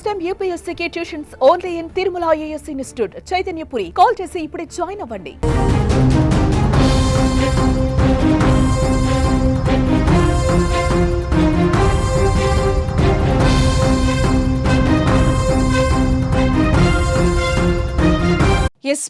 Time యూపీఎస్సీకి tuitions only in Tirumala IAS institute Chaitanyapuri. Call చేసి ఇప్పుడే జాయిన్ అవ్వండి.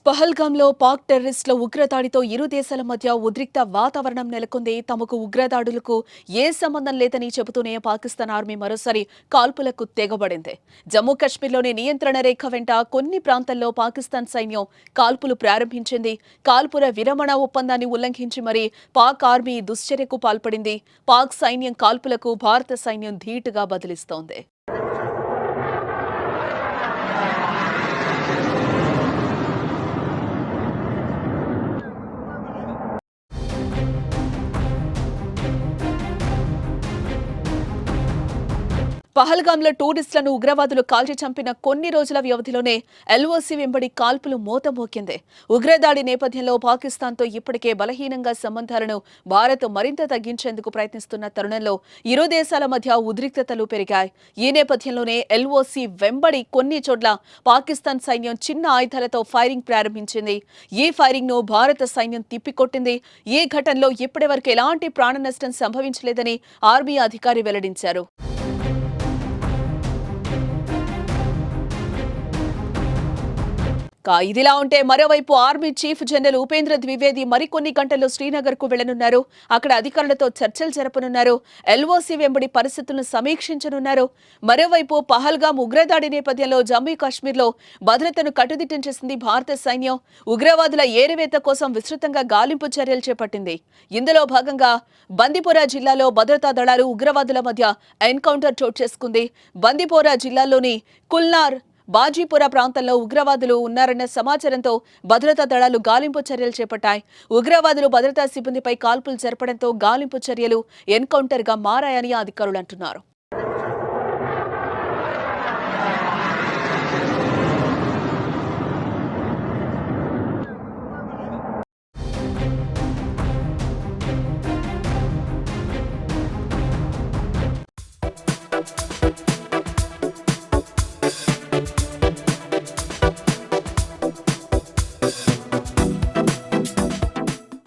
పహల్గాంలో పాక్ టెర్రరిస్టుల ఉగ్రదాడితో ఇరు దేశాల మధ్య ఉద్రిక్త వాతావరణం నెలకొంది. తమకు ఉగ్రదాడులకు ఏ సంబంధం లేదని చెబుతూనే పాకిస్తాన్ ఆర్మీ మరోసారి కాల్పులకు తెగబడింది. జమ్మూ కశ్మీర్లోని నియంత్రణ రేఖ వెంట కొన్ని ప్రాంతాల్లో పాకిస్తాన్ సైన్యం కాల్పులు ప్రారంభించింది. కాల్పుల విరమణ ఒప్పందాన్ని ఉల్లంఘించి మరీ పాక్ ఆర్మీ దుశ్చర్యకు పాల్పడింది. పాక్ సైన్యం కాల్పులకు భారత సైన్యం ధీటుగా బదిలిస్తోంది. పహల్గాంలో టూరిస్టులను ఉగ్రవాదులు కాల్చి చంపిన కొన్ని రోజుల వ్యవధిలోనే ఎల్ఓసీ వెంబడి కాల్పులు మోతమోకింది. ఉగ్రదాడి నేపథ్యంలో పాకిస్తాన్తో ఇప్పటికే బలహీనంగా సంబంధాలను భారత్ మరింత తగ్గించేందుకు ప్రయత్నిస్తున్న తరుణంలో ఇరు దేశాల మధ్య ఉద్రిక్తతలు పెరిగాయి. ఈ నేపథ్యంలోనే ఎల్ఓసీ వెంబడి కొన్ని చోట్ల పాకిస్తాన్ సైన్యం చిన్న ఆయుధాలతో ఫైరింగ్ ప్రారంభించింది. ఈ ఫైరింగ్ ను భారత సైన్యం తిప్పికొట్టింది. ఈ ఘటనలో ఇప్పటివరకు ఎలాంటి ప్రాణ నష్టం సంభవించలేదని ఆర్మీ అధికారి వెల్లడించారు. ఇదిలా ఉంటే మరోవైపు army chief general Upendra Dwivedi మరికొన్ని గంటల్లో శ్రీనగర్ కు వెళ్లనున్నారు. అక్కడ అధికారులతో చర్చలు జరపనున్నారు. ఎల్ఓసీ వెంబడి పరిస్థితులను సమీక్షించనున్నారు. మరోవైపు పహల్గాం ఉగ్రదాడి నేపథ్యంలో జమ్మూ కాశ్మీర్లో భద్రతను కట్టుదిట్టం చేసింది భారత సైన్యం. ఉగ్రవాదుల ఏరివేత కోసం విస్తృతంగా గాలింపు చర్యలు చేపట్టింది. ఇందులో భాగంగా బందిపోరా జిల్లాలో భద్రతా దళాలు ఉగ్రవాదుల మధ్య ఎన్కౌంటర్ చోటు చేసుకుంది. బందిపోరా జిల్లాలోని కుల్నార్ బాజీపుర ప్రాంతంలో ఉగ్రవాదులు ఉన్నారన్న సమాచారంతో భద్రతా దళాలు గాలింపు చర్యలు చేపట్టాయి. ఉగ్రవాదులు భద్రతా సిబ్బందిపై కాల్పులు జరపడంతో గాలింపు చర్యలు ఎన్కౌంటర్గా మారాయని అధికారులు అంటున్నారు.